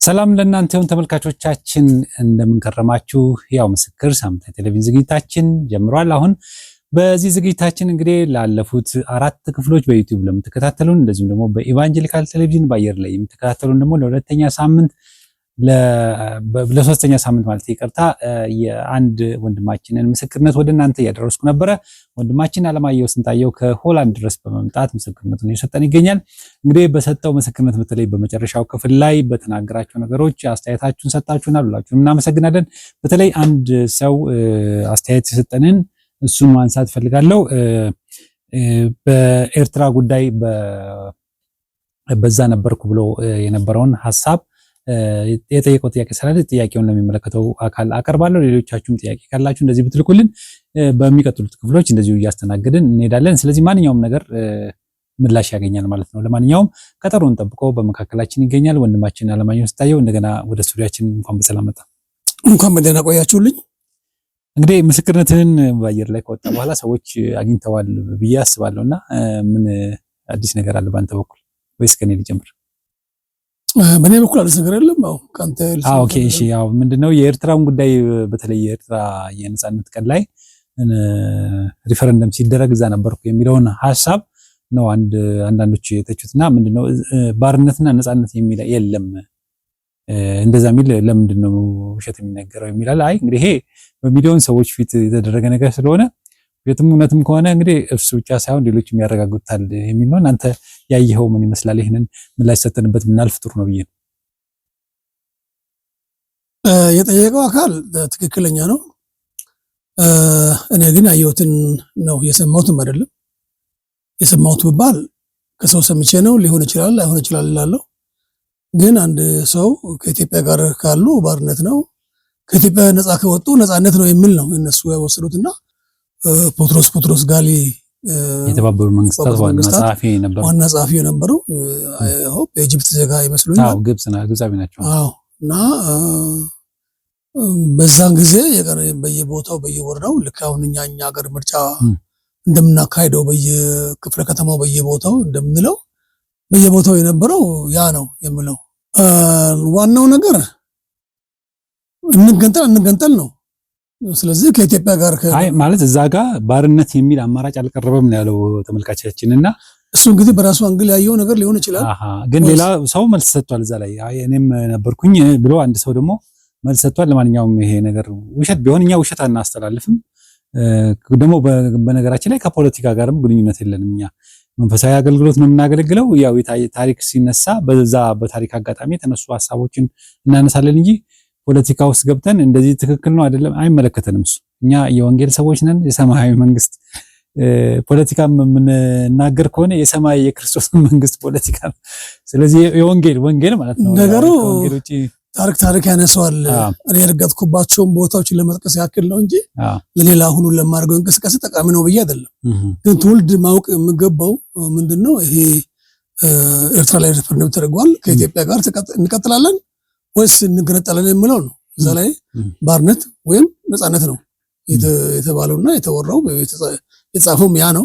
ሰላም ለእናንተ ይሁን ተመልካቾቻችን፣ እንደምንከረማችሁ። ያው ምስክር ሳምንታዊ ቴሌቪዥን ዝግጅታችን ጀምሯል። አሁን በዚህ ዝግጅታችን እንግዲህ ላለፉት 4 ክፍሎች በዩቲዩብ ለምትከታተሉን፣ እንደዚሁም ደግሞ በኢቫንጀሊካል ቴሌቪዥን ባየር ላይ የምትከታተሉን ደግሞ ለሁለተኛ ሳምንት ለሶስተኛ ሳምንት ማለት ይቅርታ የአንድ ወንድማችንን ምስክርነት ወደ እናንተ ያደረስኩ ነበረ። ወንድማችን አለማየሁ ስንታየው ከሆላንድ ድረስ በመምጣት ምስክርነቱን እየሰጠን ይገኛል። እንግዲህ በሰጠው ምስክርነት በተለይ በመጨረሻው ክፍል ላይ በተናገራቸው ነገሮች አስተያየታችሁን ሰጣችሁናል፣ ሁላችሁንም እናመሰግናለን። በተለይ አንድ ሰው አስተያየት የሰጠንን እሱን ማንሳት ፈልጋለሁ። በኤርትራ ጉዳይ በዛ ነበርኩ ብሎ የነበረውን ሐሳብ የጠየቀው ጥያቄ ስላለ ጥያቄውን ለሚመለከተው አካል አቀርባለሁ። ሌሎቻችሁም ጥያቄ ካላችሁ እንደዚህ ብትልኩልን በሚቀጥሉት ክፍሎች እንደዚሁ እያስተናገድን እንሄዳለን። ስለዚህ ማንኛውም ነገር ምላሽ ያገኛል ማለት ነው። ለማንኛውም ቀጠሮን ጠብቆ በመካከላችን ይገኛል ወንድማችን አለማየሁ ስንታየው። እንደገና ወደ ስቱዲያችን እንኳን በሰላም መጣ። እንኳን በደህና ቆያችሁልኝ። እንግዲህ ምስክርነትን በአየር ላይ ከወጣ በኋላ ሰዎች አግኝተዋል ብዬ አስባለሁና ምን አዲስ ነገር አለ ባንተ በኩል ወይስ ከኔ ልጀምር? በእኔ በኩል አዲስ ነገር የለም። አዎ ካንተ ኦኬ እሺ። ያው ምንድነው የኤርትራውን ጉዳይ በተለይ የኤርትራ የነጻነት ቀን ላይ ሪፈረንደም ሲደረግ እዛ ነበርኩ የሚለውን ሐሳብ ነው አንዳንዶች የተቹትና ምንድነው ባርነትና ነጻነት የሚል የለም እንደዛ የሚል ለምንድነው ውሸት የሚነገረው የሚላል። አይ እንግዲህ ይሄ በሚሊዮን ሰዎች ፊት የተደረገ ነገር ስለሆነ እውነትም ከሆነ እንግዲህ እርሱ ብቻ ሳይሆን ሌሎችም ያረጋግጡታል የሚል ነው። አንተ ያየኸው ምን ይመስላል? ይሄንን ምላሽ ሰጠንበት ምናልፍ ጥሩ ነው ብዬ ነው። የጠየቀው አካል ትክክለኛ ነው። እኔ ግን ያየሁትን ነው የሰማሁትም አይደለም። የሰማሁት ብባል ከሰው ሰምቼ ነው፣ ሊሆን ይችላል ላይሆን ይችላል እላለሁ። ግን አንድ ሰው ከኢትዮጵያ ጋር ካሉ ባርነት ነው፣ ከኢትዮጵያ ነፃ ከወጡ ነፃነት ነው የሚል ነው እነሱ ያወሰዱትና ጴጥሮስ ጋሊ የተባበሩት መንግስታት ዋና ጸሐፊ የነበሩ የኢጅፕት ዜጋ ይመስሉኛል። አዎ ግብጻዊ ናቸው። አዎ እና በዛን ጊዜ በየቦታው በየወረዳው ልክ አሁን እኛ ሀገር ምርጫ እንደምናካሄደው በየክፍለ ከተማው በየቦታው እንደምንለው በየቦታው የነበረው ያ ነው የምለው። ዋናው ነገር እንገንጠል ነው። ስለዚህ ከኢትዮጵያ ጋር አይ ማለት እዛ ጋር ባርነት የሚል አማራጭ አልቀረበም ነው ያለው ተመልካቻችንና እሱ እንግዲህ በራሱ አንግል ያየው ነገር ሊሆን ይችላል። ግን ሌላ ሰው መልስ ሰጥቷል እዛ ላይ እኔም ነበርኩኝ ብሎ አንድ ሰው ደግሞ መልስ ሰጥቷል። ለማንኛውም ይሄ ነገር ውሸት ቢሆን እኛ ውሸት አናስተላልፍም። ደግሞ በነገራችን ላይ ከፖለቲካ ጋርም ግንኙነት የለንም። እኛ መንፈሳዊ አገልግሎት ነው የምናገለግለው። ያው ታሪክ ሲነሳ በዛ በታሪክ አጋጣሚ የተነሱ ሀሳቦችን እናነሳለን እንጂ ፖለቲካ ውስጥ ገብተን እንደዚህ ትክክል ነው አይደለም አይመለከተንም። እሱ እኛ የወንጌል ሰዎች ነን። የሰማያዊ መንግስት ፖለቲካ የምንናገር ከሆነ የሰማይ የክርስቶስ መንግስት ፖለቲካ ነው። ስለዚህ ወንጌል ማለት ነው። ነገሩ ታሪክ ያነሳዋል። እኔ የረገጥኩባቸውን ቦታዎችን ለመጥቀስ ያክል ነው እንጂ ለሌላ አሁኑ ለማድረገው እንቅስቃሴ ጠቃሚ ነው ብዬ አይደለም። ግን ትውልድ ማወቅ የሚገባው ምንድነው ይሄ ኤርትራ ላይ ሪፈረንደም ተደርጓል። ከኢትዮጵያ ጋር እንቀጥላለን ወይስ እንገነጠላለን የሚለው ነው። እዛ ላይ ባርነት ወይም ነጻነት ነው የተባለውና የተወራው የተጻፈውም ያ ነው።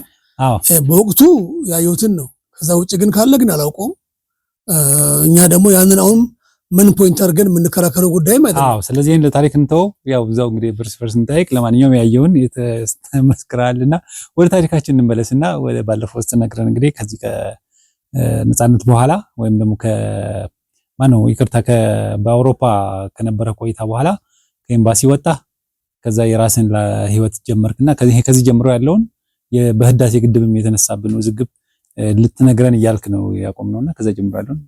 በወቅቱ ያየሁትን ነው። ከዛ ውጭ ግን ካለ ግን አላውቀውም። እኛ ደግሞ ያንን አሁን ምን ፖይንት አድርገን የምንከራከረው ጉዳይም አይደለም። ስለዚህ ይሄን ለታሪክ እንተው። ያው እዛው እንግዲህ በርስ እንጠይቅ። ለማንኛውም ያየውን የተመስክራልና ወደ ታሪካችን እንመለስና ወደ ባለፈው ስትነግረን እንግዲህ ከዚህ ከነጻነት በኋላ ወይም ደግሞ በአውሮፓ ከነበረ ቆይታ በኋላ ከኤምባሲ ወጣ። ከዛ የራስን ህይወት ጀመርክና ከዚህ ጀምሮ ያለውን በህዳሴ ግድብም የተነሳብን ውዝግብ ልትነግረን እያልክ ነው ያቆምነውና ከዛ ጀምሮ ያለውን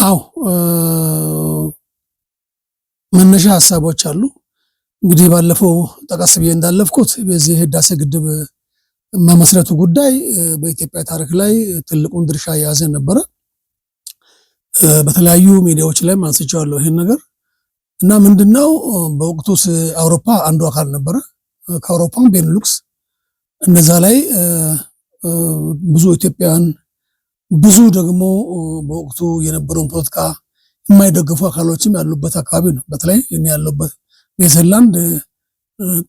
አው መነሻ ሐሳቦች አሉ። እንግዲህ ባለፈው ጠቀስ ብዬ እንዳለፍኩት በዚህ ህዳሴ ግድብ መመስረቱ ጉዳይ በኢትዮጵያ ታሪክ ላይ ትልቁን ድርሻ የያዘ ነበረ። በተለያዩ ሚዲያዎች ላይ አንስቼዋለሁ ይሄን ነገር እና ምንድነው በወቅቱ አውሮፓ አንዱ አካል ነበረ። ከአውሮፓም ቤንሉክስ እነዛ ላይ ብዙ ኢትዮጵያውያን ብዙ ደግሞ በወቅቱ የነበረውን ፖለቲካ የማይደግፉ አካሎችም ያሉበት አካባቢ ነው። በተለይ እኔ ያለሁበት ኔዘርላንድ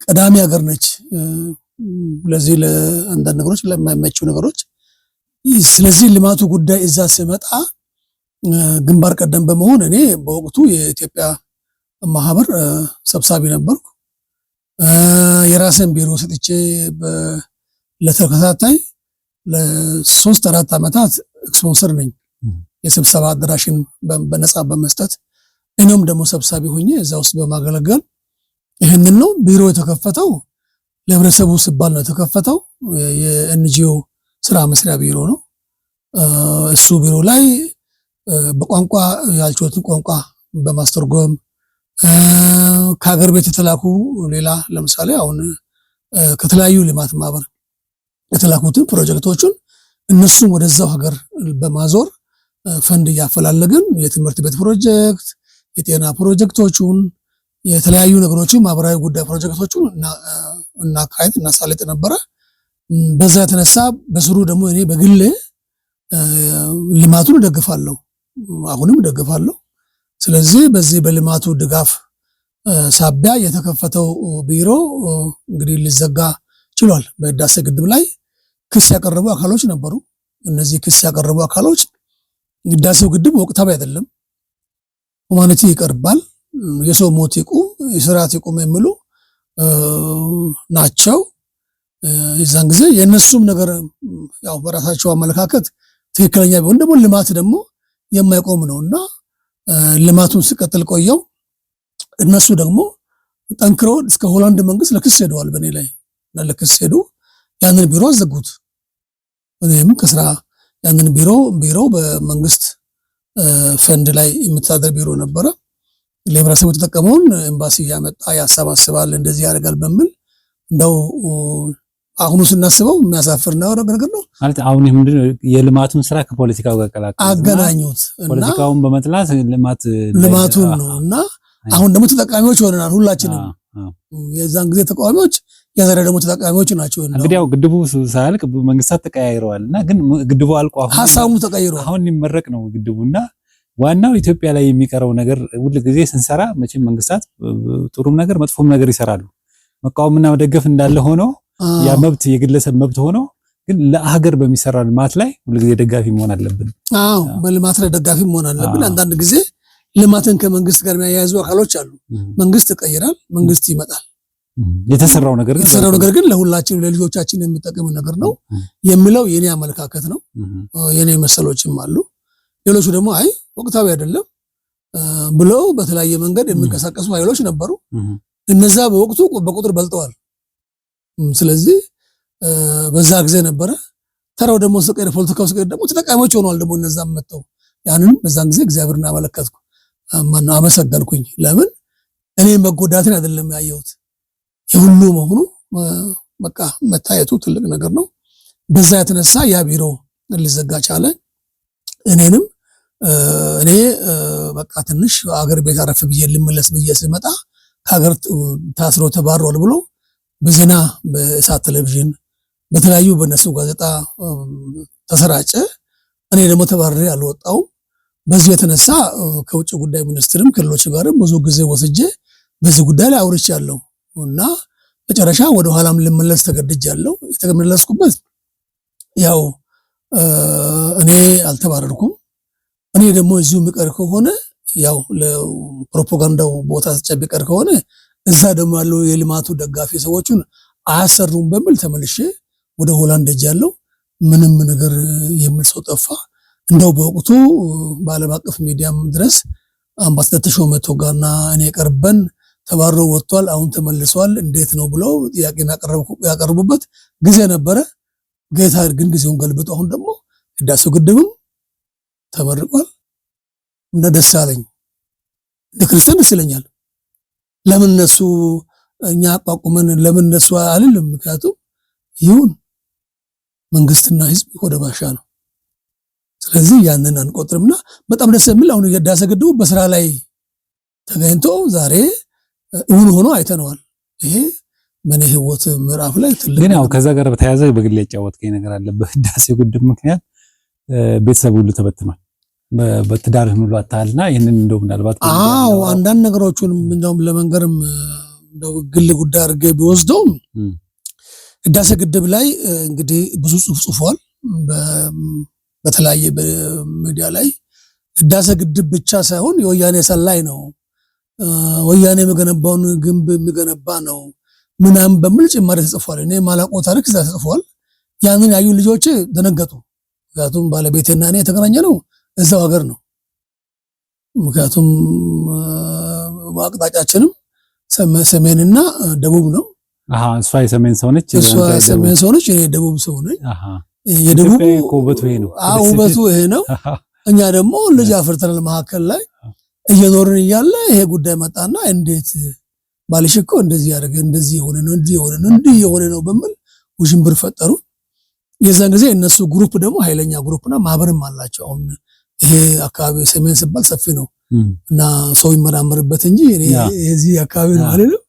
ቀዳሚ ሀገር ነች ለዚህ ለአንዳንድ ነገሮች ለማይመቹ ነገሮች። ስለዚህ ልማቱ ጉዳይ እዛ ሲመጣ ግንባር ቀደም በመሆን እኔ በወቅቱ የኢትዮጵያ ማህበር ሰብሳቢ ነበርኩ። የራስን ቢሮ ሰጥቼ ለተከታታይ ለ3-4 ዓመታት ስፖንሰር ነኝ። የስብሰባ አዳራሽን በነፃ በመስጠት እኔም ደግሞ ሰብሳቢ ሆኜ እዛ ውስጥ በማገለገል ይህንን ነው። ቢሮ የተከፈተው ለህብረተሰቡ ሲባል ነው የተከፈተው። የኤንጂኦ ስራ መስሪያ ቢሮ ነው። እሱ ቢሮ ላይ በቋንቋ ያልችሎትን ቋንቋ በማስተርጎም ከሀገር ቤት የተላኩ ሌላ ለምሳሌ አሁን ከተለያዩ ልማት ማህበር የተላኩትን ፕሮጀክቶችን እነሱም ወደዛው ሀገር በማዞር ፈንድ እያፈላለግን የትምህርት ቤት ፕሮጀክት፣ የጤና ፕሮጀክቶቹን፣ የተለያዩ ነገሮችን ማህበራዊ ጉዳይ ፕሮጀክቶቹን እናካሄድ እናሳልጥ ነበረ። በዛ የተነሳ በስሩ ደግሞ እኔ በግሌ ልማቱን እደግፋለሁ፣ አሁንም እደግፋለሁ። ስለዚህ በዚህ በልማቱ ድጋፍ ሳቢያ የተከፈተው ቢሮ እንግዲህ ሊዘጋ ችሏል። በህዳሴ ግድብ ላይ ክስ ያቀረቡ አካሎች ነበሩ። እነዚህ ክስ ያቀረቡ አካሎች ህዳሴው ግድብ ወቅታዊ አይደለም፣ ሁማኒቲ ይቀርባል፣ የሰው ሞት ይቁም፣ የስርዓት ይቁም የሚሉ ናቸው። የዛን ጊዜ የእነሱም ነገር ያው በራሳቸው አመለካከት ትክክለኛ ቢሆን ደግሞ ልማት ደግሞ የማይቆም ነውና ልማቱን ሲቀጥል ቆየው። እነሱ ደግሞ ጠንክሮ እስከ ሆላንድ መንግስት ለክስ ሄደዋል በእኔ ላይ እና ለክስ ሄዱ። ያንን ቢሮ አዘጉት። እኔም ከስራ ያንን ቢሮ በመንግስት ፈንድ ላይ የምተዳደር ቢሮ ነበረ። ለህብረተሰቡ የተጠቀመውን ኤምባሲ እያመጣ ያሰባስባል፣ እንደዚህ ያደርጋል በሚል እንደው አሁኑ ስናስበው የሚያሳፍር ነገር ነው ማለት አሁን ምንድነው የልማቱን ስራ ከፖለቲካው ጋር አገናኙት እና ፖለቲካውን በመጥላት ልማቱን ነው እና አሁን ደግሞ ተጠቃሚዎች ሆነናል ሁላችንም። የዛን ጊዜ ተቃዋሚዎች የዛሬ ደግሞ ተጠቃሚዎች ናቸው። እንግዲህ ያው ግድቡ ሳያልቅ መንግስታት ተቀያይረዋልና ግን ግድቡ አልቆ ሀሳቡ ተቀይሯል። አሁን ሊመረቅ ነው ግድቡና ዋናው ኢትዮጵያ ላይ የሚቀረው ነገር ሁሉ ጊዜ ስንሰራ መቼም መንግስታት ጥሩም ነገር መጥፎም ነገር ይሰራሉ። መቃወምና መደገፍ እንዳለ ሆኖ ያ መብት የግለሰብ መብት ሆኖ ግን ለሀገር በሚሰራ ልማት ላይ ሁሉ ጊዜ ደጋፊ መሆን አለብን። አዎ በልማት ላይ ደጋፊ መሆን አለብን። አንዳንድ ጊዜ ልማትን ከመንግስት ጋር የሚያያዙ አካሎች አሉ። መንግስት ይቀይራል፣ መንግስት ይመጣል። የተሰራው ነገር ግን ለሁላችን ለልጆቻችን የሚጠቅም ነገር ነው የሚለው የኔ አመለካከት ነው። የኔ መሰሎችም አሉ። ሌሎቹ ደግሞ አይ ወቅታዊ አይደለም ብለው በተለያየ መንገድ የሚንቀሳቀሱ ኃይሎች ነበሩ። እነዛ በወቅቱ በቁጥር በልጠዋል። ስለዚህ በዛ ጊዜ ነበረ። ተራው ደግሞ ስቀር ፖለቲካው ስቀር ደግሞ ተጠቃሚዎች ሆነዋል። ደግሞ እነዛም መጥተው ያንን በዛን ጊዜ እግዚአብሔርን አመለከትኩ፣ አመሰገንኩኝ። ለምን እኔ መጎዳትን አይደለም ያየሁት የሁሉ መሆኑ በቃ መታየቱ ትልቅ ነገር ነው። በዛ የተነሳ ያ ቢሮ ሊዘጋ ቻለ። እኔንም እኔ በቃ ትንሽ አገር ቤት አረፍ ብዬ ልመለስ ብዬ ስመጣ ከሀገር ታስሮ ተባሯል ብሎ በዜና በእሳት ቴሌቪዥን በተለያዩ በነሱ ጋዜጣ ተሰራጨ። እኔ ደግሞ ተባረሬ አልወጣሁም። በዚህ የተነሳ ከውጭ ጉዳይ ሚኒስትርም ክልሎች ጋርም ብዙ ጊዜ ወስጄ በዚህ ጉዳይ ላይ አውርቻለሁ እና መጨረሻ ወደ ኋላም ልመለስ ተገድጃለሁ። የተመለስኩበት ያው እኔ አልተባረርኩም። እኔ ደግሞ እዚሁ ምቀር ከሆነ ያው ለፕሮፓጋንዳው ቦታ ተጨብቀር ከሆነ እዛ ደግሞ ያለው የልማቱ ደጋፊ ሰዎችን አያሰሩም በሚል ተመልሼ ወደ ሆላንድ ሄጃለሁ። ምንም ነገር የሚል ሰው ጠፋ። እንደው በወቅቱ በዓለም አቀፍ ሚዲያም ድረስ አምባሳደር ተሾመ ቶጋና እኔ ቀርበን ተባሮ ወጥቷል፣ አሁን ተመልሷል፣ እንዴት ነው ብለው ጥያቄ ያቀርቡበት ጊዜ ነበረ። ጌታ ግን ጊዜውን ገልብጦ አሁን ደግሞ ህዳሴው ግድብም ተመርቋል እና ደስ አለኝ። ለክርስቲያን ደስ ይለኛል። ለምን እነሱ እኛ አቋቁመን ለምን እነሱ አልልም። ምክንያቱም ይሁን መንግስትና ህዝብ ወደ ባሻ ነው። ስለዚህ ያንን አንቆጥርምና በጣም ደስ የሚል አሁን የህዳሴ ግድቡ በስራ ላይ ተገኝቶ ዛሬ እውን ሆኖ አይተነዋል። ይሄ በኔ ህይወት ምዕራፍ ላይ ትልቅ ግን ያው ከዛ ጋር በተያያዘ በግል ያጫወትከኝ ነገር አለ። በህዳሴ ግድብ ምክንያት ቤተሰብ ሁሉ ተበትኗል። በትዳርህ ሁሉ አታልና ይሄንን እንደው ምናልባት አዎ አንዳንድ ነገሮችን እንደውም ለመንገርም እንደው ግል ጉዳይ አድርጌ ቢወስደውም ህዳሴ ግድብ ላይ እንግዲህ ብዙ ጽሁፍ ጽፏል። በተለያየ በሚዲያ ላይ ህዳሴ ግድብ ብቻ ሳይሆን የወያኔ ሰላይ ነው፣ ወያኔ የሚገነባውን ግንብ የሚገነባ ነው ምናምን በሚል ጭማሪ ተጽፏል። እኔ ማላውቀው ታሪክ እዛ ተጽፏል። ያንን ያዩ ልጆቼ ደነገጡ። ምክንያቱም ባለቤቴና እኔ የተገናኘነው እዛው ሀገር ነው። ምክንያቱም አቅጣጫችንም ሰሜንና ደቡብ ነው። እሷ የሰሜን ሰው ነች፣ እኔ ደቡብ ሰው ነኝ። የደቡብ ውበቱ ይሄ ነው። እኛ ደግሞ ልጅ አፍርተናል። መካከል ላይ እየኖርን እያለ ይሄ ጉዳይ መጣና እንዴት ባልሽ እኮ እንደዚህ ያደረገ እንደዚህ የሆነ ነው እንዲህ የሆነ ነው በሚል ውሽንብር ፈጠሩ። የዛን ጊዜ እነሱ ግሩፕ ደግሞ ኃይለኛ ግሩፕና ማህበርም አላቸው። አሁን ይሄ አካባቢ ሰሜን ሲባል ሰፊ ነው እና ሰው ይመራመርበት እንጂ የዚህ አካባቢ ነው አይደለም።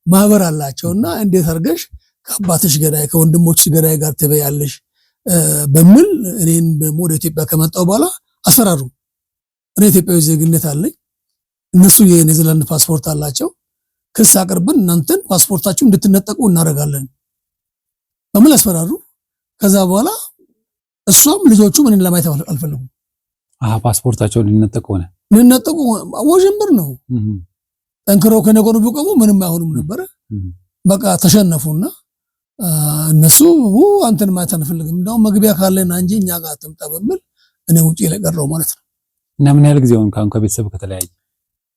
ማህበር አላቸውና እንዴት አድርገሽ ከአባትሽ ገዳይ ከወንድሞች ገዳይ ጋር ትበያለሽ በሚል እኔን ወደ ኢትዮጵያ ከመጣሁ በኋላ አስፈራሩ። እኔ ኢትዮጵያዊ ዜግነት አለኝ፣ እነሱ የኔዘርላንድ ፓስፖርት አላቸው። ክስ አቅርበን እናንተን ፓስፖርታችሁ እንድትነጠቁ እናደርጋለን በሚል አስፈራሩ። ከዛ በኋላ እሷም ልጆቹም እኔን ለማየት አልፈለጉም። ፓስፖርታቸው ሊነጠቁ ወዥንብር ነው። ጠንክረው ከነገሩ ቢቆሙ ምንም አይሆኑም ነበረ። በቃ ተሸነፉና እነሱ አንተን ማየት አንፈልግም፣ እንደውም መግቢያ ካለና እንጂ እኛ ጋር አትምጣ በሚል እኔ ውጪ ላይ ቀረው ማለት ነው። እና ምን ያህል ጊዜ ሆነ ከቤተሰብ ከተለያየ?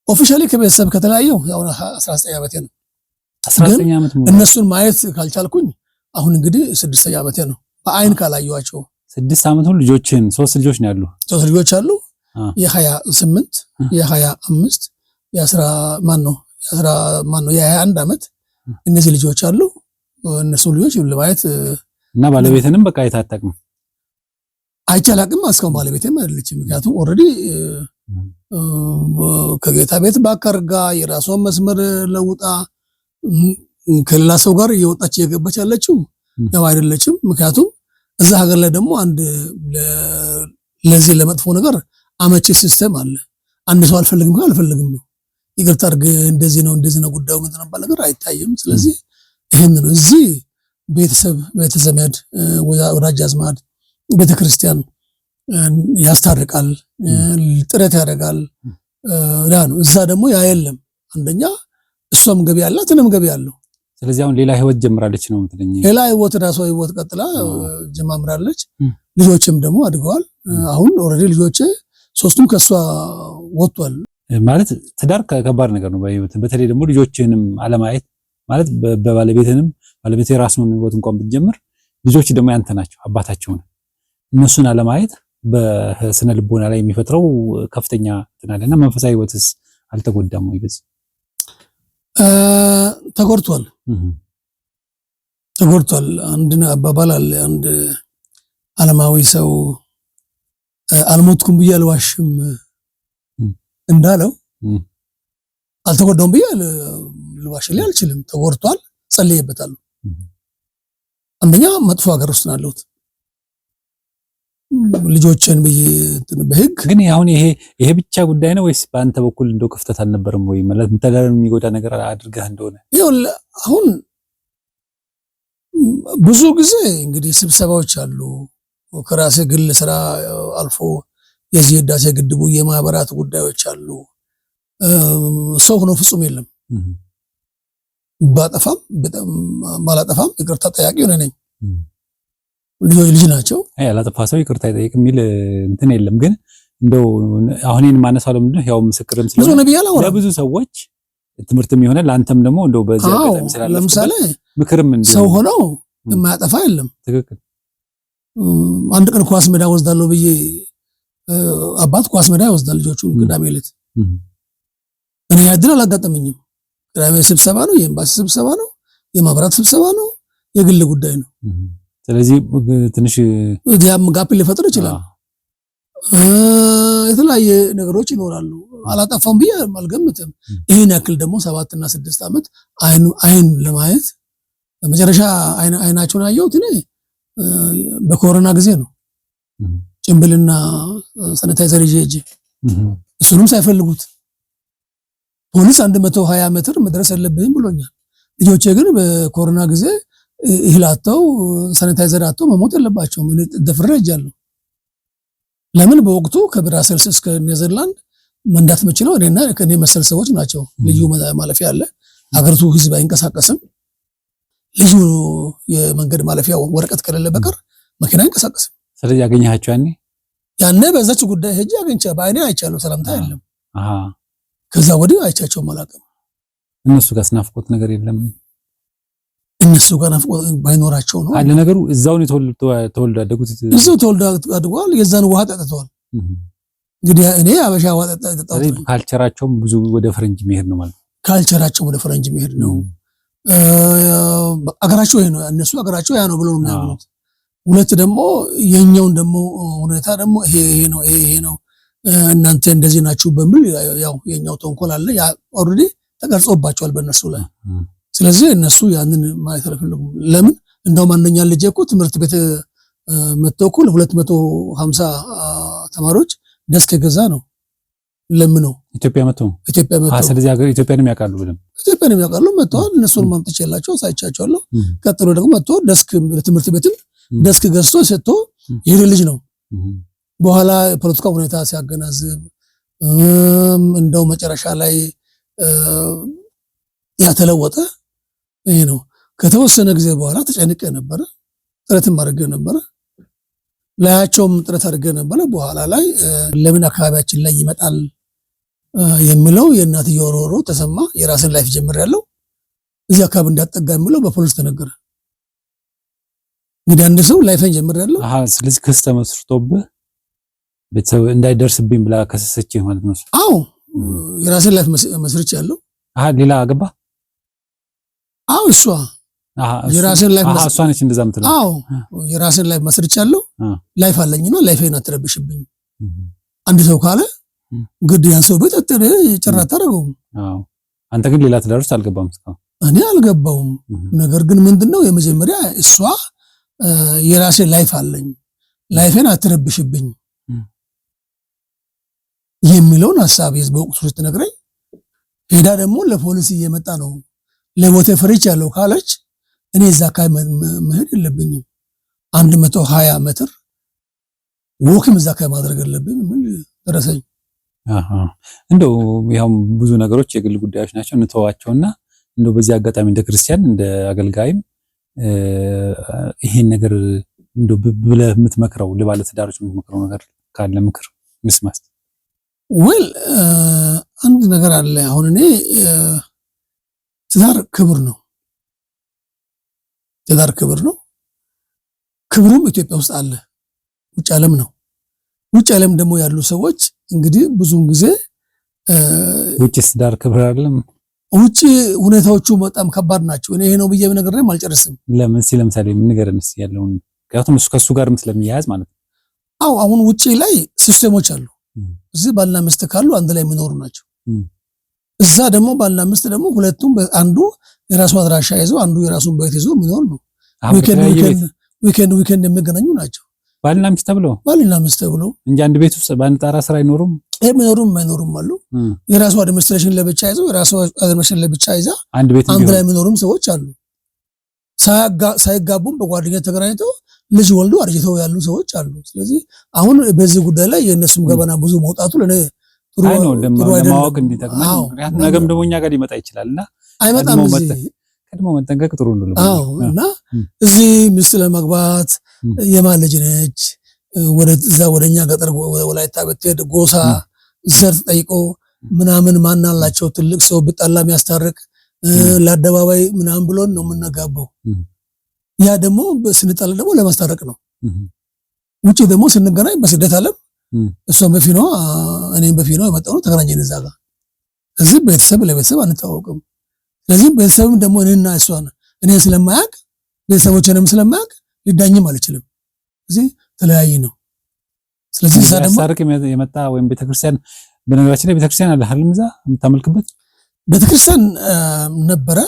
ኦፊሻሊ ከቤተሰብ ከተለያየው ያው 19 ዓመቴ ነው። 19 ዓመት ሙሉ እነሱን ማየት ካልቻልኩኝ አሁን እንግዲህ 6ኛ ዓመቴ ነው። በአይን ካላየኋቸው 6 ዓመት ሁሉ ልጆችን 3 ልጆች ነው ያሉ። 3 ልጆች አሉ። የ28 የ25 የ21 ዓመት እነዚህ ልጆች አሉ። እነሱ ልጆች ለማየት እና ባለቤትንም በቃ አይታጠቅም አይቻላቅም። እስካሁን ባለቤቴም አይደለችም። ምክንያቱም ኦልሬዲ ከጌታ ቤት ባካርጋ የራሷን መስመር ለውጣ ከሌላ ሰው ጋር እየወጣች እየገባች ያለችው ያው አይደለችም። ምክንያቱም እዛ ሀገር ላይ ደግሞ አንድ ለዚህ ለመጥፎ ነገር አመቺ ሲስተም አለ። አንድ ሰው አልፈልግም ነው፣ ይቅርታ አድርግ፣ እንደዚህ ነው ጉዳዩ ምንድነው ነገር አይታይም። ስለዚህ ይሄን ነው እዚህ ቤተዘመድ ወዳጅ አዝማድ ቤተክርስቲያን ያስታርቃል፣ ጥረት ያደርጋል። ነው እዛ ደግሞ ያ የለም። አንደኛ እሷም ገቢ አላት እኔም ገቢ አለው። ስለዚህ አሁን ሌላ ህይወት ጀምራለች ነው የምትለኝ? ሌላ ህይወት ራሷ ህይወት ቀጥላ ጀማምራለች። ልጆችም ደግሞ አድገዋል። አሁን ኦልሬዲ ልጆቼ 3ቱም ከሷ ወጥቷል። ማለት ትዳር ከባድ ነገር ነው በህይወት። በተለይ ደግሞ ልጆችንም አለማየት ማለት ባለቤት የራሱን ህይወት እንኳን ብትጀምር ልጆች ደግሞ ያንተ ናቸው፣ አባታቸው ነው። እነሱን አለማየት በስነ ልቦና ላይ የሚፈጥረው ከፍተኛ ትናለና መንፈሳዊ ህይወትስ አልተጎዳም ወይ? በዚህ ተጎድቷል። አንድ አባባል አለ። አንድ ዓለማዊ ሰው አልሞትኩም ብዬ አልዋሽም እንዳለው አልተጎዳውም ብዬ ልዋሽልህ አልችልም። ተጎድቷል፣ ጸልዬበታለሁ። አንደኛ መጥፎ ሀገር ውስጥ ነው ያለሁት ልጆችን ብዬ በህግ ግን አሁን ይሄ ብቻ ጉዳይ ነው ወይስ በአንተ በኩል እንደው ክፍተት አልነበረም ወይ? ማለት ምተዳደር የሚጎዳ ነገር አድርገህ እንደሆነ አሁን ብዙ ጊዜ እንግዲህ ስብሰባዎች አሉ። ከራሴ ግል ስራ አልፎ የዚህ ህዳሴ ግድቡ የማህበራት ጉዳዮች አሉ። ሰው ሆኖ ፍጹም የለም። ባጠፋም ባላጠፋም ይቅርታ ጠያቂ ሆነ ነኝ። ልጅ ናቸው። ያላጠፋ ሰው ይቅርታ ይጠይቅ የሚል እንትን የለም። ግን እንደው አሁን እኔን ማነሳው ለምንድነው ያው ምስክርም ስለሆነ ለብዙ ሰዎች ትምህርትም ይሆናል። ለአንተም ደግሞ እንደው በዚህ አጋጣሚ ስላለ ለምሳሌ ምክርም እንደው ሰው ሆኖ የማያጠፋ የለም። ትክክል። አንድ ቀን ኳስ ሜዳ ወስዳለሁ ብዬ አባት ኳስ ሜዳ ይወስዳል ልጆቹን ቅዳሜ ዕለት። እኔ ያድር አላጋጠመኝም። ቅዳሜ ስብሰባ ነው፣ የኤምባሲ ስብሰባ ነው፣ የማህበራት ስብሰባ ነው፣ የግል ጉዳይ ነው። ስለዚህ ትንሽ ያም ጋፕ ሊፈጥር ይችላል። የተለያየ ነገሮች ይኖራሉ። አላጠፋም ብዬ አልገምትም። ይሄን ያክል ደግሞ 7 እና 6 ዓመት አይን ለማየት በመጨረሻ አይናቸውን አየሁት እኔ በኮሮና ጊዜ ነው። ጭንብልና ሳኒታይዘር ይዤ እሱንም ሳይፈልጉት ፖሊስ 120 ሜትር መድረስ የለብህም ብሎኛል። ልጆቼ ግን በኮሮና ጊዜ እህል አጥተው ሳኒታይዘር አጥተው መሞት የለባቸውም። እኔ ደፍሬ ሄጃለሁ። ለምን በወቅቱ ከብራሰልስ እስከ ኔዘርላንድ መንዳት የምችለው እኔና ከኔ መሰል ሰዎች ናቸው። ልዩ ማለፊያ አለ። ሀገሪቱ ህዝብ አይንቀሳቀስም። ልዩ የመንገድ ማለፊያ ወረቀት ከሌለ በቀር መኪና አይንቀሳቀስም። ስለዚህ ያገኘሃቸው ያኔ በዛች ጉዳይ ሄጄ አገኝቼ በአይኔ አይቻለሁ። ሰላምታ የለም። ከዛ ወዲህ አይቻቸው አላውቅም። እነሱ ጋር ስናፍቆት ነገር የለም። እነሱ ጋር ናፍቆት ባይኖራቸው ነው አለ ነገሩ። እዛው ነው ተወልዶ ያደጉት። እዛው ተወልዶ አድጓል። የዛን ውሃ ጠጥተዋል። እንግዲህ እኔ አበሻ ውሃ ጠጥተዋል። ካልቸራቸውም ብዙ ወደ ፈረንጅ መሄድ ነው ማለት። ካልቸራቸው ወደ ፈረንጅ መሄድ ነው። አገራቸው ይሄ ነው፣ እነሱ አገራቸው ያ ነው ብሎ ነው የሚያምኑት። ሁለት ደግሞ የኛውን ደግሞ ሁኔታ ደግሞ ይሄ ነው እናንተ እንደዚህ ናችሁ በሚል ያው የኛው ተንኮል አለ። ያ ኦልሬዲ ተቀርጾባቸዋል በእነሱ ላይ። ስለዚህ እነሱ ያንን ማየት አልፈልጉም። ለምን እንደውም አንደኛ ልጅ እኮ ትምህርት ቤት መጥተው እኮ 250 ተማሪዎች ደስክ ገዛ ነው ለምነው ኢትዮጵያ መጥተው ስለዚህ ሀገር ኢትዮጵያንም ያውቃሉ ብለም ኢትዮጵያንም ያውቃሉ መጥተዋል። እነሱን ማምጥቼላቸው ሳይቻቸዋለሁ። ቀጥሎ ደግሞ መጥቶ ደስክ ትምህርት ቤትም ደስክ ገዝቶ ሰጥቶ ይሄ ልጅ ነው። በኋላ ፖለቲካ ሁኔታ ሲያገናዝብ እንደው መጨረሻ ላይ ያተለወጠ ይሄ ነው። ከተወሰነ ጊዜ በኋላ ተጨንቄ ነበረ፣ ጥረትም አድርጌ ነበረ፣ ላያቸውም ጥረት አድርጌ ነበረ። በኋላ ላይ ለምን አካባቢያችን ላይ ይመጣል የሚለው የእናትየው ሮሮ ተሰማ። የራስን ላይፍ ጀምሬያለሁ እዚህ አካባቢ እንዳትጠጋ የሚለው በፖሊስ ተነገረ። እንግዲህ አንድ ሰው ላይፍን ጀምሬያለሁ። ስለዚህ ክስ ተመስርቶብህ ቤተሰብ እንዳይደርስብኝ ብላ ከሰሰች ማለት ነው? አዎ የራስን ላይፍ መስርቻለሁ። ሌላ አገባ? አዎ እሷ የራስን ላይፍ እሷ ነች እንደዛ የምትለው? አዎ የራስን ላይፍ መስርቻለሁ። ላይፍ አለኝና ላይፌን አትረብሽብኝ። አንድ ሰው ካለ ግድ ያን ሰው ቤት ጭራ አታደርገውም። አንተ ግን ሌላ ትዳር ውስጥ አልገባም? እኔ አልገባውም። ነገር ግን ምንድነው የመጀመሪያ እሷ የራሴ ላይፍ አለኝ ላይፌን አትረብሽብኝ የሚለውን ሐሳብ በወቅቱ ስትነግረኝ ሄዳ ደግሞ ለፖሊስ እየመጣ ነው ለሞቴ ፈሪች ያለው ካለች እኔ እዛ አካባቢ መሄድ የለብኝም 120 ሜትር ወክም እዛ አካባቢ ማድረግ የለብኝም ምን ደረሰኝ። እንደው ያው ብዙ ነገሮች የግል ጉዳዮች ናቸው እንተዋቸውና እንደው በዚህ አጋጣሚ እንደ ክርስቲያን እንደ አገልጋይም ይሄን ነገር እንደው ብለህ የምትመክረው ለባለ ትዳሮች የምትመክረው ነገር ካለ ምክር ምስማስ? ወል አንድ ነገር አለ። አሁን እኔ ትዳር ክብር ነው። ትዳር ክብር ነው። ክብሩም ኢትዮጵያ ውስጥ አለ፣ ውጭ ዓለም ነው። ውጭ ዓለም ደግሞ ያሉ ሰዎች እንግዲህ ብዙውን ጊዜ ውጭስ ትዳር ክብር አይደለም። ውጭ ሁኔታዎቹ በጣም ከባድ ናቸው። እኔ ይሄ ነው ብዬ ነገርም አልጨርስም። ለምን ለምሳሌ ምን ነገርንስ ያለውን ምክንያቱም እሱ ከሱ ጋርም ስለሚያያዝ ማለት ነው። አዎ አሁን ውጭ ላይ ሲስተሞች አሉ። እዚህ ባልና ሚስት ካሉ አንድ ላይ የሚኖሩ ናቸው። እዛ ደግሞ ባልና ሚስት ደግሞ ሁለቱም አንዱ የራሱ አድራሻ ይዞ አንዱ የራሱን ቤት ይዞ የሚኖር ነው። ዊኬንድ የሚገናኙ ናቸው። ባልና ሚስት ተብሎ እንጂ አንድ ቤት ውስጥ በአንድ ጣራ ስር አይኖሩም። አይኖሩም አሉ። የራሱ አድሚኒስትሬሽን ለብቻ ይዘው የራሱ አድሚኒስትሬሽን ለብቻ ይዛ አንድ ላይ የሚኖሩም ሰዎች አሉ። ሳይጋቡም በጓደኝነት ተገናኝተው ልጅ ወልዶ አርጅተው ያሉ ሰዎች አሉ። ስለዚህ አሁን በዚህ ጉዳይ ላይ የእነሱም ገበና ብዙ መውጣቱ ለኔ ጥሩ ለማወቅ እንዲጠቅም ምክንያቱም ነገም ደግሞ እኛ ጋር ሊመጣ ይችላልና አይመጣም። ቀድሞ መጠንቀቅ ጥሩ ነው። አዎ እና እዚህ ሚስት ለማግባት የማን ልጅ ነች ወደዛ ወደኛ ገጠር ወላይታ ብትሄድ ጎሳ ዘር ጠይቆ ምናምን ማን አላቸው ትልቅ ሰው ቢጣላ የሚያስታርቅ ለአደባባይ ምናምን ብሎን ነው የምንጋባው። ያ ደግሞ ስንጣላ ደግሞ ለማስታረቅ ነው። ውጪ ደግሞ ስንገናኝ በስደት ዓለም እሷም በፊኗ እኔም በፊኗ የመጣው ነው ተገናኘን እዛ ጋር። እዚህ ቤተሰብ ለቤተሰብ አንተዋወቅም። ስለዚህ ቤተሰብም ደግሞ እኔ ስለማያውቅ ቤተሰቦቼንም ስለማያውቅ ሊዳኝም አልችልም። እዚህ ተለያይ ነው። ስለዚህ እዛ ደግሞ ሳርቅ የመጣ ወይም ቤተክርስቲያን በነገራችን ላይ ቤተክርስቲያን አለ አይደል? እዛ የምታመልክበት ቤተክርስቲያን ነበረ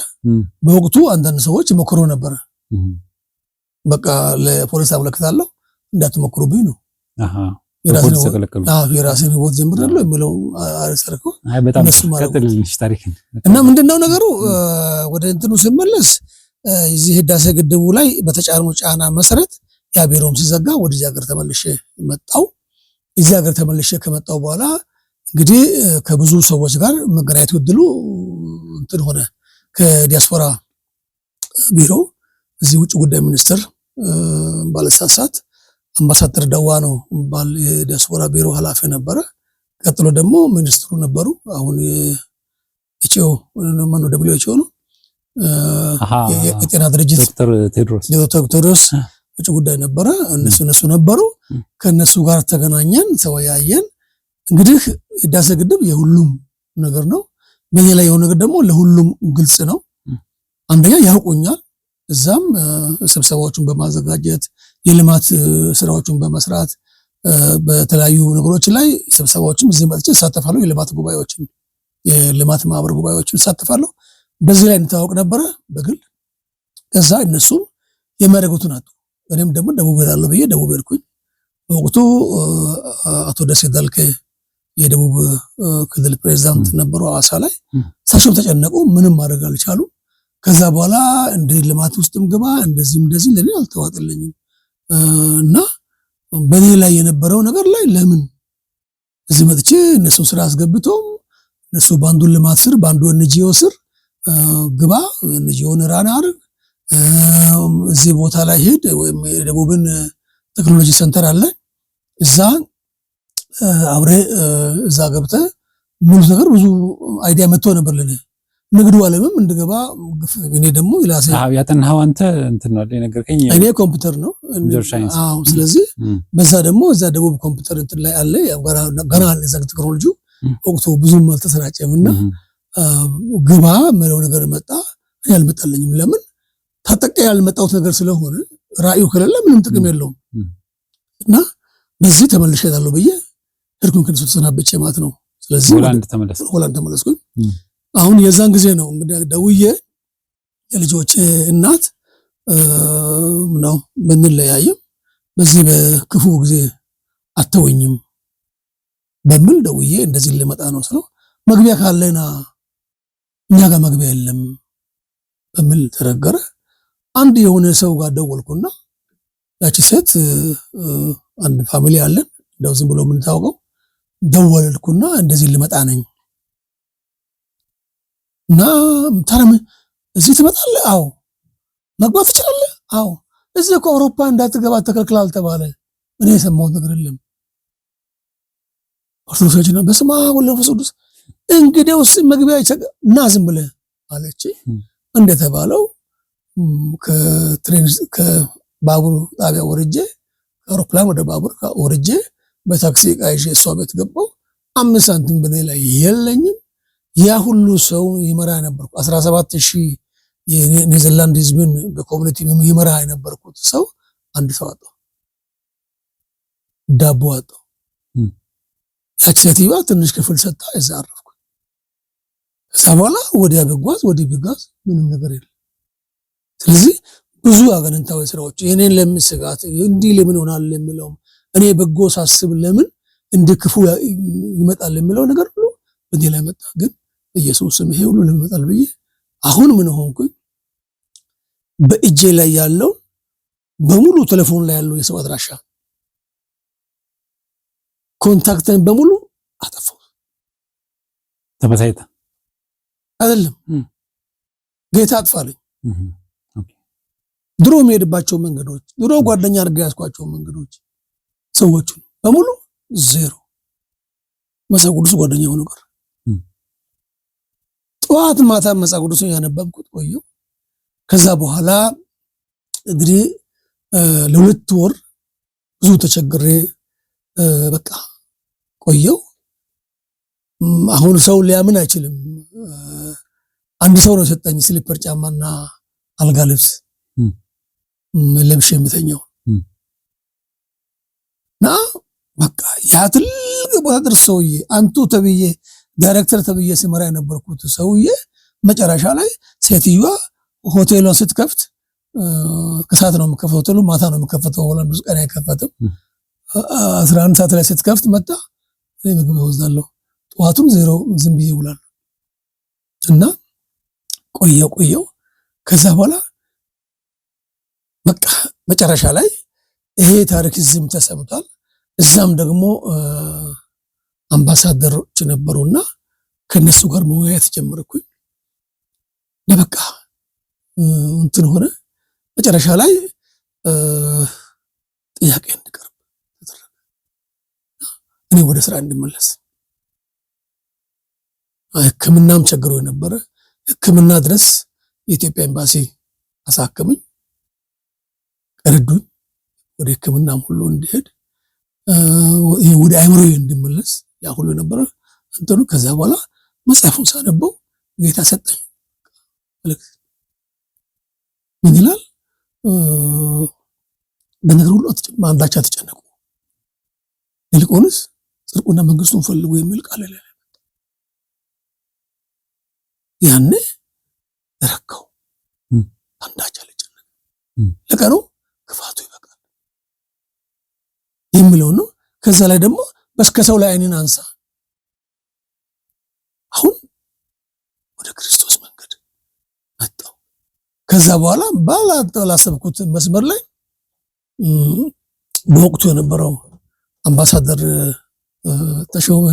በወቅቱ። አንዳንድ ሰዎች ሞክሮ ነበረ። በቃ ለፖሊስ አመለክታለሁ እንዳትሞክሩብኝ ነው። የራስን ህይወት ጀምራለሁ የሚለው አልሰርኩ። በጣም ቀጥልልሽ ታሪክ እና ምንድነው ነገሩ? ወደ እንትኑ ስመለስ እዚህ ህዳሴ ግድቡ ላይ በተጫኑ ጫና መሰረት ያ ቢሮም ሲዘጋ ወደዚህ ሀገር ተመልሼ መጣው። እዚህ ሀገር ተመልሼ ከመጣሁ በኋላ እንግዲህ ከብዙ ሰዎች ጋር መገናኘት እድሉ እንትን ሆነ። ከዲያስፖራ ቢሮ እዚህ ውጭ ጉዳይ ሚኒስትር ባለሳሳት አምባሳደር ደዋ ነው ባል የዲያስፖራ ቢሮ ኃላፊ ነበረ። ቀጥሎ ደግሞ ሚኒስትሩ ነበሩ። አሁን ኤችኦ ማን WHO ነው የጤና ድርጅት ዶክተር ቴድሮስ ውጭ ጉዳይ ነበረ። እነሱ ነበሩ። ከነሱ ጋር ተገናኘን፣ ተወያየን። እንግዲህ ህዳሴ ግድብ የሁሉም ነገር ነው። በእኔ ላይ የሆነ ነገር ደግሞ ለሁሉም ግልጽ ነው። አንደኛ ያውቁኛል። እዛም ስብሰባዎችን በማዘጋጀት የልማት ስራዎችን በመስራት በተለያዩ ነገሮች ላይ ስብሰባዎችን እዚህ መጥቼ እሳተፋለሁ። የልማት ማህበር ጉባኤዎችን እሳተፋለሁ። በዚህ ላይ እንታወቅ ነበረ በግል። ከዛ እነሱም የሚያደርጉትን አጡ። እኔም ደግሞ ደቡብ ሄዳለሁ ብዬ ደቡብ ሄድኩኝ። በወቅቱ አቶ ደሴ ዳልኬ የደቡብ ክልል ፕሬዝዳንት ነበሩ ሐዋሳ ላይ። እሳቸውም ተጨነቁ፣ ምንም ማድረግ አልቻሉ። ከዛ በኋላ እንደ ልማት ውስጥም ግባ እንደዚህ ለኔ አልተዋጠልኝም እና በኔ ላይ የነበረው ነገር ላይ ለምን እዚህ መጥቼ እነሱ ስራ አስገብተው እነሱ ባንዱ ልማት ስር ባንዱ NGO ስር ግባ NGOን ራና አድርግ እዚህ ቦታ ላይ ሄድ ወይም የደቡብን ቴክኖሎጂ ሴንተር አለ እዛ አብሬ እዛ ገብተ ሙሉ ነገር ብዙ አይዲያ መጥቶ ነበር ለኔ ንግዱ ዓለምም እንድገባ እኔ ደግሞ ይላሰ ያጠናው አንተ እንትን ነው የነገርከኝ እኔ ኮምፒውተር ነው አዎ ስለዚህ በዛ ደግሞ እዛ ደቡብ ኮምፒውተር እንትን ላይ አለ ገና እዛ ቴክኖሎጂ ወቅቱ ብዙም አልተሰራጨምና ግባ ምለው ነገር መጣ ያልመጣልኝም ለምን ታጠቀ ያልመጣውት ነገር ስለሆነ ራእዩ ከሌለ ምንም ጥቅም የለውም እና በዚህ ተመልሼታለሁ ብዬ እርኩን ከነሱ ተሰናበቼ ማለት ነው ስለዚህ ሆላንድ ተመለስኩኝ አሁን የዛን ጊዜ ነው እንግዲህ ደውዬ የልጆቼ እናት ነው ብንለያይም በዚህ በክፉ ጊዜ አተወኝም በሚል ደውዬ እንደዚህ ልመጣ ነው ስለው መግቢያ ካለና እኛ ጋር መግቢያ የለም በሚል ተረገረ አንድ የሆነ ሰው ጋር ደወልኩና ያቺ ሴት አንድ ፋሚሊ አለን እንደው ዝም ብሎ ምን ታውቀው ደወልኩና እንደዚህ ልመጣ ነኝ እና ታረም እዚህ ትመጣለህ አዎ መግባት ትችላለህ አዎ እዚህ ከአውሮፓ እንዳትገባ ተከልክላል ተባለ እኔ የሰማሁት ነገር የለም ኦርቶዶክሳችን በስመ አብ ወወልድ ወመንፈስ ቅዱስ እንግዲያውስ መግቢያ እና ዝም ብለህ አለች እንደተባለው ከትሬን ከባቡር ጣቢያ ወርጄ ከአውሮፕላን ወደ ባቡር ወርጄ በታክሲ ቃይሽ እሷ ቤት ገባው 5 ሳንቲም በኔ ላይ የለኝም ያ ሁሉ ሰው ይመራ ነበርኩ 17000 የኔዘርላንድ ህዝብን በኮሚኒቲ ይመራ የነበርኩት ሰው አንድ ሰው አጣ ዳቦ አጣ ያቺቲዋ ትንሽ ክፍል ሰጣ እዛ አረፍኩ ከዛ በኋላ ወዲያ በጓዝ ምንም ነገር የለም ስለዚህ ብዙ አገንንታዊ ስራዎች የኔን ለምስጋት እንዲህ ለምን ሆናል ለሚለው እኔ በጎ ሳስብ ለምን እንድክፉ ይመጣል ለሚለው ነገር ሁሉ በእኔ ላይ መጣ ግን ኢየሱስም ይሄ ሁሉ ለምን ይመጣል ብዬ አሁን ምን ሆንኩኝ በእጄ ላይ ያለው በሙሉ ቴሌፎን ላይ ያለው የሰው አድራሻ ኮንታክትን በሙሉ አጠፋው ተበሳይታ አይደለም ጌታ አጥፋለኝ ድሮ መሄድባቸው መንገዶች ድሮ ጓደኛ አድርጋ ያስኳቸው መንገዶች ሰዎቹ በሙሉ ዜሮ መጽሐፍ ቅዱስ ጓደኛ ሆኖ ቀረ ጠዋት ማታ መጽሐፍ ቅዱስን ያነበብኩት ቆየው ከዛ በኋላ እንግዲህ ለሁለት ወር ብዙ ተቸግሬ በቃ ቆየው አሁን ሰው ሊያምን አይችልም አንድ ሰው ነው የሰጠኝ ስሊፐር ጫማና አልጋ ልብስ ለብሼ የምተኛው ና በቃ ያ ትልቅ ቦታ ደርሰውዬ አንቱ ተብዬ ዳይሬክተር ተብዬ ሲመራ የነበርኩት ሰውዬ መጨረሻ ላይ ሴትዮዋ ሆቴሉን ስትከፍት ከሰዓት ነው የምከፍተው ሆቴሉ ማታ ነው የምከፍተው ሆላንድ ውስጥ ቀን አይከፈትም 11 ሰዓት ላይ ስትከፍት መጣ ምግብ ወስዳለሁ ጠዋቱም ዜሮ ዝም ብዬ ውላለሁ እና ቆየው ከዛ በኋላ በቃ መጨረሻ ላይ ይሄ ታሪክ ዝም ተሰምቷል እዛም ደግሞ አምባሳደሮች ነበሩና ከነሱ ጋር መወያየት ጀመርኩኝ። ለበቃ እንትን ሆነ። መጨረሻ ላይ ጥያቄ እንድቀርብ ተደረገ። እኔ ወደ ስራ እንድመለስ ሕክምናም ቸግሮ የነበረ ሕክምና ድረስ የኢትዮጵያ ኤምባሲ አሳከመኝ፣ ቀረዱኝ። ወደ ሕክምናም ሁሉ እንዲሄድ ወደ አይምሮዬ እንድመለስ ያ ሁሉ የነበረ እንትኑ። ከዛ በኋላ መጽሐፉን ሳነበው ጌታ ሰጠኝ። ምን ይላል? በነገር ሁሉ አንዳች አትጨነቁ፣ ይልቁንስ ጽድቁና መንግስቱን ፈልጉ የሚል ቃል አለ። ያኔ ተረካው። አንዳች አልጨነቅም፣ ለቀኑ ክፋቱ ይበቃል የሚለው ነው። ከዛ ላይ ደግሞ በስከሰው ላይ አይንን አንሳ። አሁን ወደ ክርስቶስ መንገድ መጣው። ከዛ በኋላ ባላሰብኩት መስመር ላይ በወቅቱ የነበረው አምባሳደር ተሾመ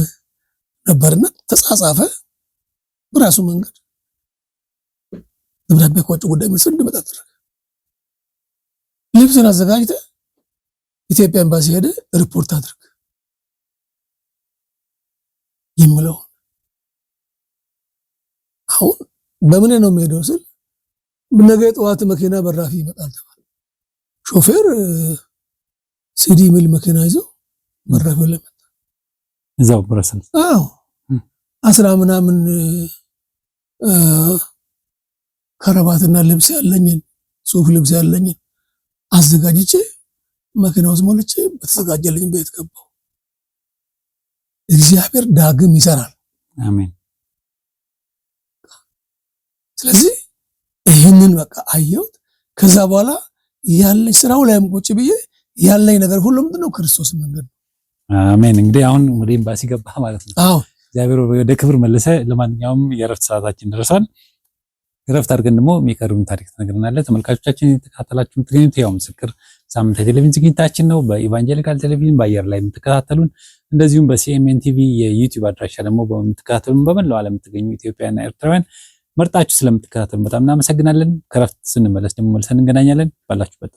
ነበርና ተጻጻፈ። በራሱ መንገድ ደብዳቤ ከውጭ ጉዳይ ሚኒስትር እንዲመጣ አደረገ። ልብስን አዘጋጅተ ኢትዮጵያ ኤምባሲ ሄደ ሪፖርት አድርግ የሚለው። አሁን በምን ነው የሚሄደው ስል ነገ ጠዋት መኪና በራፊ ይመጣል ተባለ። ሾፌር ሲዲ ሚል መኪና ይዞ በራፊ ላይ መጣ። እዛው ብራሰል 10 ምናምን ከረባትና ልብስ ያለኝን ሱፍ ልብስ ያለኝን አዘጋጅቼ መኪና ውስጥ ሞልቼ በተዘጋጀልኝ ቤት ገባሁ። እግዚአብሔር ዳግም ይሰራል። አሜን። ስለዚህ ይህንን በቃ አየሁት። ከዛ በኋላ ያለኝ ስራው ላይም ቁጭ ብዬ ያለኝ ነገር ሁሉ ምንድነው? ክርስቶስ መንገድ ነው። አሜን። እንግዲህ አሁን ወደ ኤምባሲ ገባ ማለት ነው። አዎ እግዚአብሔር ወደ ክብር መለሰ። ለማንኛውም የእረፍት ሰዓታችን ደርሷል። እረፍት አድርገን ደግሞ የሚቀርቡን ታሪክ ተነግረናል። ተመልካቾቻችን የተከታተላችሁ የምትገኙት ያው ምስክር ሳምንታዊ ቴሌቪዥን ዝግጅታችን ነው። በኢቫንጀሊካል ቴሌቪዥን በአየር ላይ የምትከታተሉን፣ እንደዚሁም በሲኤምኤን ቲቪ የዩቲዩብ አድራሻ ደግሞ በምትከታተሉን በመላው ዓለም የምትገኙ ኢትዮጵያውያንና ኤርትራውያን መርጣችሁ ስለምትከታተሉ በጣም እናመሰግናለን። ከእረፍት ስንመለስ ደግሞ መልሰን እንገናኛለን። ባላችሁበት